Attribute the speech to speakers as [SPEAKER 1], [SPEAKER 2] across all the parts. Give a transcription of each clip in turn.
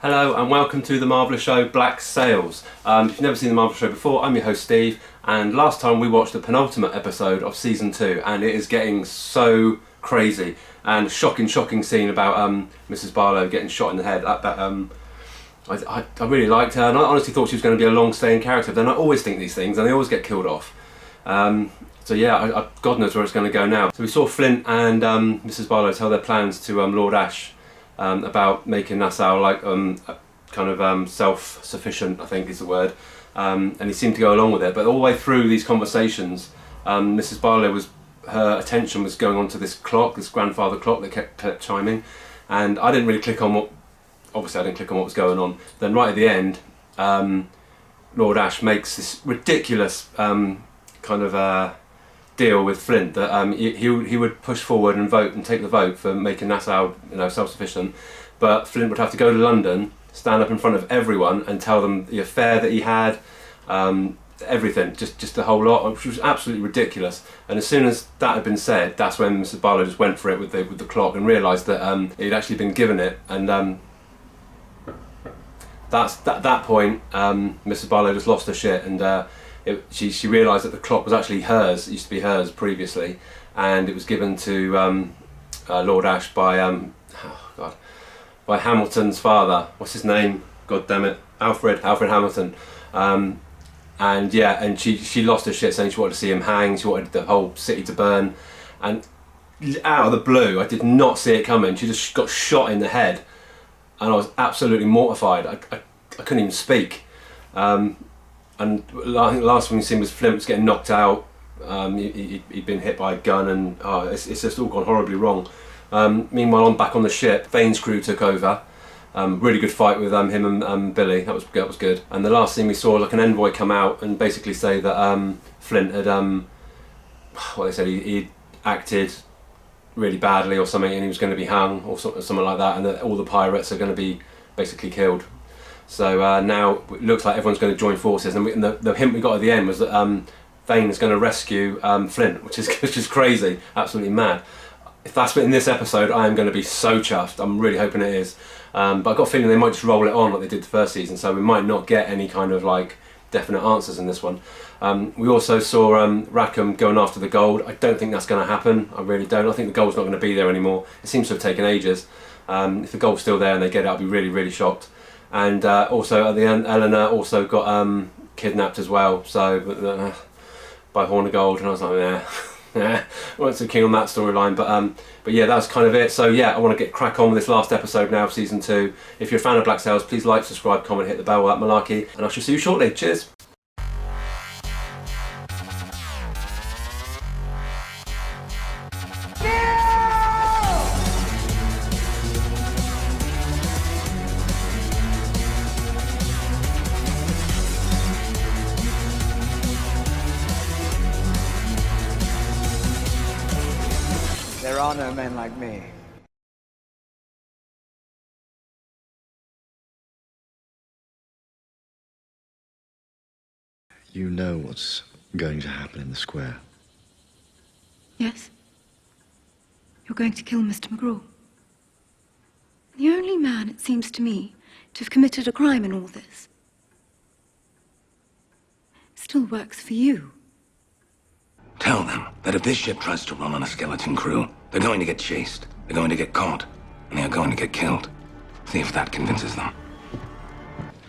[SPEAKER 1] Hello and welcome to the Marvellous show Black Sails. If you've never seen the Marvellous show before, I'm your host Steve, and last time we watched the penultimate episode of season 2, and it is getting so crazy and shocking scene about Mrs. Barlow getting shot in the head. I really liked her, and I honestly thought she was going to be a long-staying character. Then I always think these things, and they always get killed off. So yeah, God knows where it's going to go now. So we saw Flint and Mrs. Barlow tell their plans to Lord Ash. About making Nassau like kind of self-sufficient, I think is the word, and he seemed to go along with it. But all the way through these conversations, Mrs. Barlow her attention was going on to this clock, this grandfather clock that kept chiming, and I didn't really click on what. Obviously, I didn't click on what was going on. Then right at the end, Lord Ash makes this ridiculous kind of deal with Flint that he would push forward and vote and take the vote for making Nassau, self-sufficient, but Flint would have to go to London, stand up in front of everyone and tell them the affair that he had, everything, just the whole lot, which was absolutely ridiculous. And as soon as that had been said, that's when Mrs. Barlow just went for it with the clock and realised that he'd actually been given it, and at that point Mrs. Barlow just lost her shit, and she realised that the clock was actually hers. It used to be hers previously, and it was given to Lord Ash by by Hamilton's father. What's his name? God damn it, Alfred Hamilton. And she lost her shit, saying she wanted to see him hang. She wanted the whole city to burn, and out of the blue, I did not see it coming. She just got shot in the head, and I was absolutely mortified. I couldn't even speak. And I think the last one we seen was Flint was getting knocked out. He'd been hit by a gun, and it's just all gone horribly wrong. Meanwhile, I'm back on the ship. Vane's crew took over. Really good fight with him and Billy. That was good. And the last thing we saw, like an envoy come out and basically say that Flint had what they said, he'd acted really badly or something, and he was going to be hung or something like that, and that all the pirates are going to be basically killed. So now it looks like everyone's going to join forces, and the hint we got at the end was that Vane is going to rescue Flint, which is crazy, absolutely mad. If that's in this episode, I am going to be so chuffed. I'm really hoping it is. But I've got a feeling they might just roll it on like they did the first season, so we might not get any kind of like definite answers in this one. We also saw Rackham going after the gold. I don't think that's going to happen. I really don't. I think the gold's not going to be there anymore. It seems to have taken ages. If the gold's still there and they get it, I'll be really, really shocked. And also at the end, Eleanor also got kidnapped as well, so by Horn of Gold, and I was like, I wasn't so keen on that storyline, but yeah, that's kind of it. So yeah, I want to get crack on with this last episode now of season 2. If you're a fan of Black Sails, please like, subscribe, comment, hit the bell, all that malarkey, and I shall see you shortly. Cheers.
[SPEAKER 2] There are no men like me.
[SPEAKER 3] You know what's going to happen in the square.
[SPEAKER 4] Yes. You're going to kill Mr. McGraw. The only man, it seems to me, to have committed a crime in all this. Still works for you.
[SPEAKER 5] Tell them that if this ship tries to run on a skeleton crew, they're going to get chased, they're going to get caught, and they're going to get killed. See if that convinces them.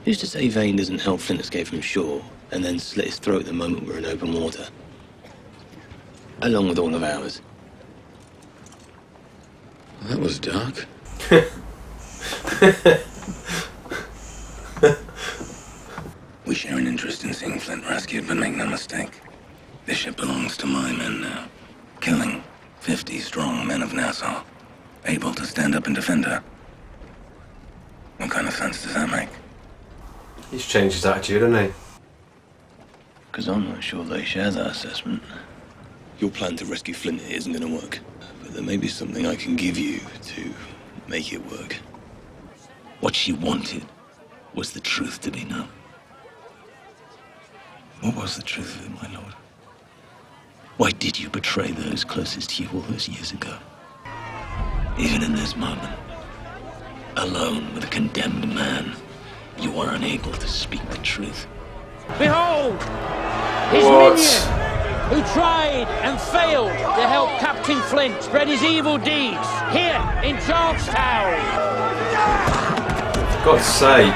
[SPEAKER 6] Who's to say Vane doesn't help Flint escape from shore and then slit his throat the moment we're in open water? Along with all of ours.
[SPEAKER 3] That was dark.
[SPEAKER 5] We share an interest in seeing Flint rescued, but make no mistake. This ship belongs to my men now. Killing 50 strong men of Nassau, able to stand up and defend her. What kind of sense does that make?
[SPEAKER 1] He's changed his attitude, hasn't he?
[SPEAKER 6] Because I'm not sure they share that assessment. Your plan to rescue Flint isn't going to work. But there may be something I can give you to make it work.
[SPEAKER 5] What she wanted was the truth to be known. What was the truth of it, my lord? Why did you betray those closest to you all those years ago? Even in this moment, Alone with a condemned man, you are unable to speak the truth.
[SPEAKER 7] Behold! His
[SPEAKER 1] What?
[SPEAKER 7] minion, who tried and failed to help Captain Flint spread his evil deeds here in Charlestown.
[SPEAKER 1] For God's sake.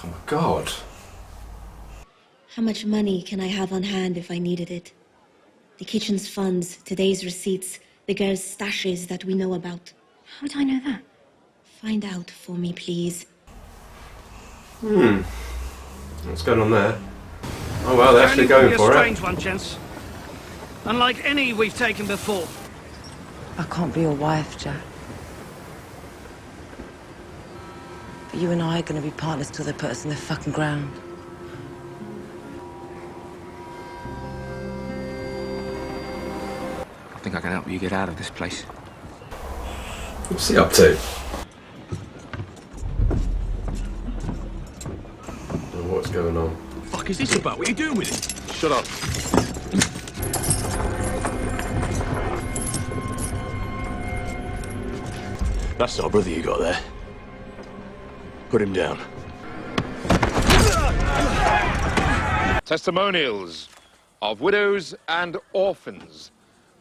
[SPEAKER 1] Oh my God.
[SPEAKER 8] How much money can I have on hand if I needed it? The kitchen's funds, today's receipts, the girls' stashes that we know about.
[SPEAKER 4] How would I know that?
[SPEAKER 8] Find out for me, please.
[SPEAKER 1] What's going on there? Oh well, they're actually going for
[SPEAKER 9] a
[SPEAKER 1] it.
[SPEAKER 9] strange one, gents. Unlike any we've taken before.
[SPEAKER 10] I can't be your wife, Jack. But you and I are going to be partners till they put us in the fucking ground.
[SPEAKER 2] I think I can help you get out of this place.
[SPEAKER 1] What's he up to? Oh, what's going on?
[SPEAKER 6] Fuck is this about? What are you doing with it? Shut up. That's our brother you got there. Put him down.
[SPEAKER 11] Testimonials of widows and orphans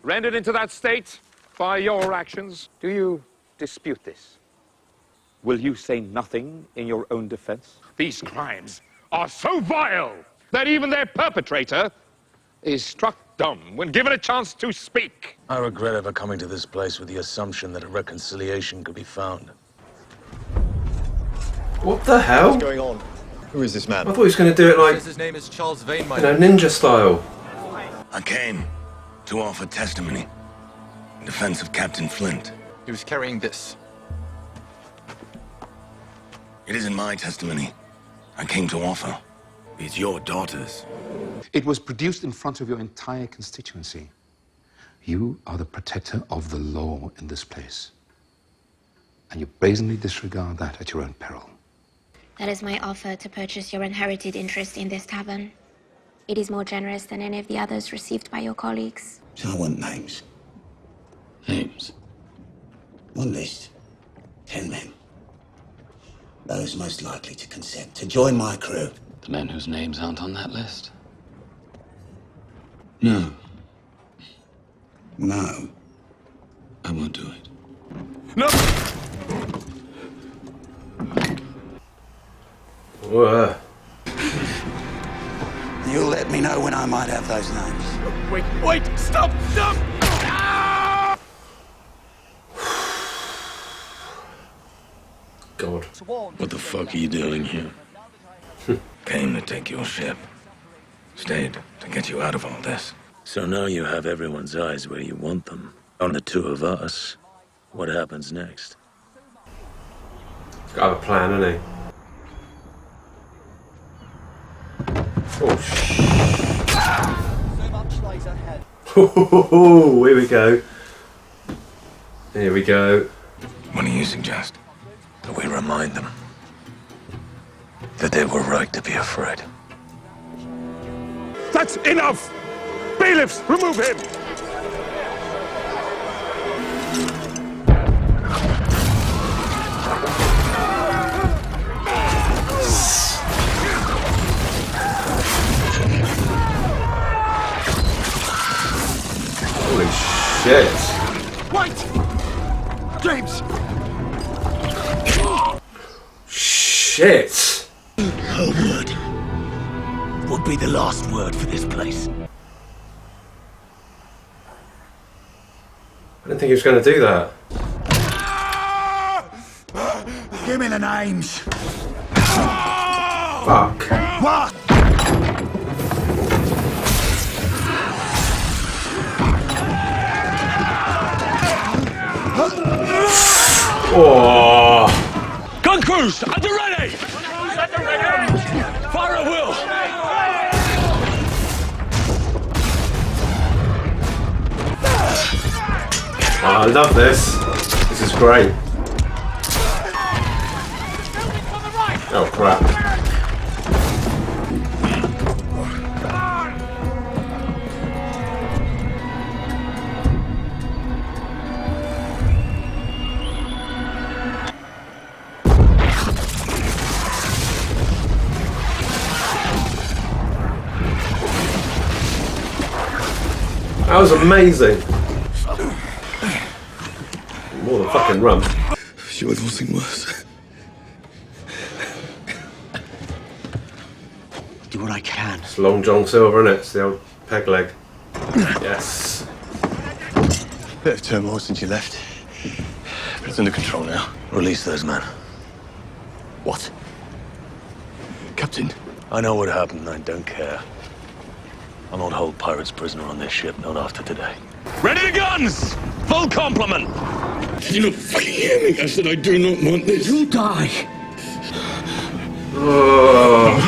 [SPEAKER 11] rendered into that state by your actions.
[SPEAKER 12] Do you dispute this? Will you say nothing in your own defense?
[SPEAKER 11] These crimes are so vile that even their perpetrator is struck dumb when given a chance to speak.
[SPEAKER 6] I regret ever coming to this place with the assumption that a reconciliation could be found.
[SPEAKER 1] What the hell?
[SPEAKER 3] What's going on? Who is this man?
[SPEAKER 1] I thought he was going to do it like,
[SPEAKER 3] His name is Charles Vane, my
[SPEAKER 1] ninja style.
[SPEAKER 5] I came to offer testimony in defense of Captain Flint.
[SPEAKER 3] He was carrying this.
[SPEAKER 5] It isn't my testimony I came to offer. It's your daughter's.
[SPEAKER 13] It was produced in front of your entire constituency. You are the protector of the law in this place. And you brazenly disregard that at your own peril.
[SPEAKER 8] That is my offer to purchase your inherited interest in this tavern. It is more generous than any of the others received by your colleagues.
[SPEAKER 5] So I want names.
[SPEAKER 6] Names?
[SPEAKER 5] One list. 10 men. Those most likely to consent to join my crew.
[SPEAKER 6] The men whose names aren't on that list? No.
[SPEAKER 5] No.
[SPEAKER 6] I won't do it.
[SPEAKER 11] No!
[SPEAKER 1] Whoa.
[SPEAKER 5] You'll let me know when I might have those names.
[SPEAKER 11] Wait, stop!
[SPEAKER 1] God.
[SPEAKER 6] What the fuck are you doing here?
[SPEAKER 5] Came to take your ship. Stayed to get you out of all this.
[SPEAKER 6] So now you have everyone's eyes where you want them. On the two of us. What happens next?
[SPEAKER 1] He's got to have a plan, hasn't he? Oh, here we go. Here we go.
[SPEAKER 5] What do you suggest? That we remind them that they were right to be afraid.
[SPEAKER 11] That's enough! Bailiffs, remove him!
[SPEAKER 1] Holy shit.
[SPEAKER 9] Wait! James!
[SPEAKER 1] Shit.
[SPEAKER 5] Her word would be the last word for this place.
[SPEAKER 1] I didn't think he was going to do that.
[SPEAKER 5] Give me the names.
[SPEAKER 1] Fuck.
[SPEAKER 5] What?
[SPEAKER 1] Oh.
[SPEAKER 6] Gun crews, at the ready! Fire at will!
[SPEAKER 1] Oh, I love this. This is great. Oh crap. That was amazing. More than fucking rum.
[SPEAKER 6] Sure, it wasn't worse.
[SPEAKER 9] Do what I can.
[SPEAKER 1] It's Long John Silver, innit? It's the old peg leg. Yes.
[SPEAKER 6] Bit of turmoil since you left. But it's under control now. Release those men.
[SPEAKER 9] What?
[SPEAKER 6] Captain, I know what happened. I don't care. I'll not hold pirates prisoner on this ship, not after today. Ready to guns! Full complement!
[SPEAKER 5] Did you not fucking hear me? I said I do not want this.
[SPEAKER 9] You die!
[SPEAKER 1] Oh.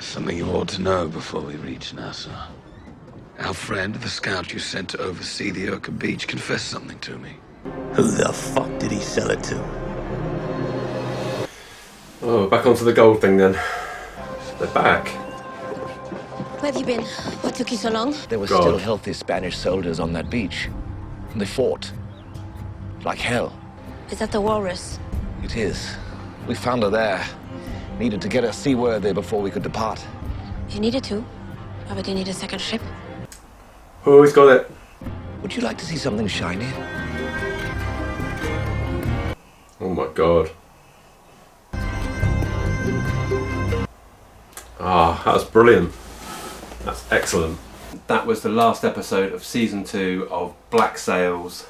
[SPEAKER 2] Something you ought to know before we reach Nassau. Our friend, the scout you sent to oversee the Urca Beach, confessed something to me.
[SPEAKER 6] Who the fuck did he sell it to?
[SPEAKER 1] Oh, back onto the gold thing then. They're back.
[SPEAKER 8] Where have you been? What took you so long?
[SPEAKER 3] There were
[SPEAKER 1] God.
[SPEAKER 3] still healthy Spanish soldiers on that beach. And they fought. Like hell.
[SPEAKER 8] Is that the Walrus?
[SPEAKER 3] It is. We found her there. Needed to get her seaworthy before we could depart.
[SPEAKER 8] You needed to. Why would you need a second ship?
[SPEAKER 1] Oh, he's got it.
[SPEAKER 3] Would you like to see something shiny?
[SPEAKER 1] Oh my god. Ah, that was brilliant. That's excellent. That was the last episode of season 2 of Black Sails.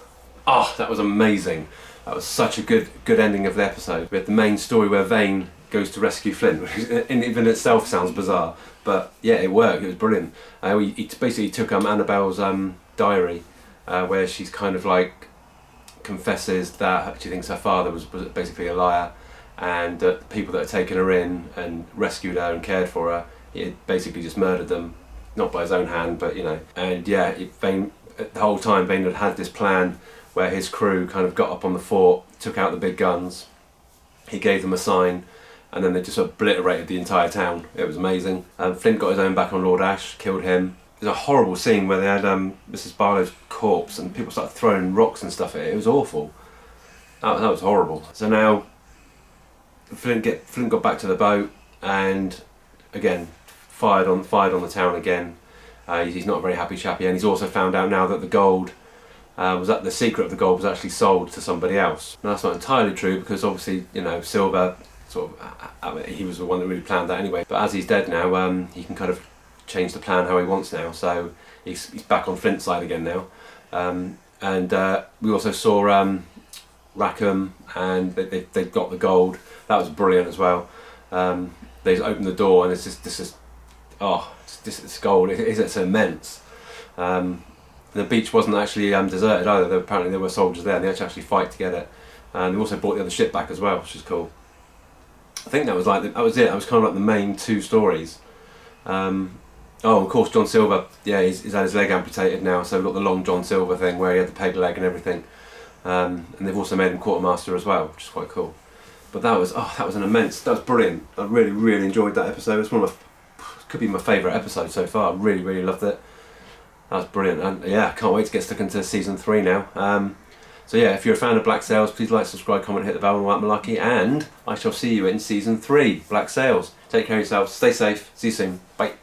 [SPEAKER 1] Oh, that was amazing. That was such a good ending of the episode. We had the main story where Vane goes to rescue Flint, which in even itself sounds bizarre, but yeah, it worked. It was brilliant. He basically took Annabelle's diary, where she's kind of like confesses that she thinks her father was basically a liar, and that the people that had taken her in and rescued her and cared for her, he had basically just murdered them, not by his own hand, but you know. And yeah, Vane, the whole time Vane had this plan where his crew kind of got up on the fort, took out the big guns, he gave them a sign, and then they just obliterated the entire town. It was amazing. Flint got his own back on Lord Ash, killed him. There's a horrible scene where they had Mrs. Barlow's corpse and people started throwing rocks and stuff at it. It was awful. That was horrible. So now Flint got back to the boat and again fired on the town again. He's not a very happy chappy, and he's also found out now that the gold the secret of the gold was actually sold to somebody else. Now that's not entirely true, because obviously, you know, Silver he was the one that really planned that anyway. But as he's dead now, he can kind of change the plan how he wants now. So he's back on Flint's side again now. And we also saw Rackham, and they got the gold. That was brilliant as well. They just opened the door, and it's just this gold. It's immense. The beach wasn't actually deserted either. Apparently there were soldiers there, and they had to actually fight to get it. And they also brought the other ship back as well, which is cool. I think that was it. That was kind of like the main 2 stories. Oh, of course, John Silver. Yeah, he's had his leg amputated now, so we've got the Long John Silver thing where he had the peg leg and everything. And they've also made him quartermaster as well, which is quite cool. But that was that was brilliant. I really, really enjoyed that episode. It's could be my favourite episode so far. I really, really loved it. That was brilliant, and yeah, I can't wait to get stuck into season 3 now. So yeah, if you're a fan of Black Sails, please like, subscribe, comment, hit the bell, and like Malarkey, and I shall see you in season 3, Black Sails. Take care of yourselves, stay safe, see you soon, bye.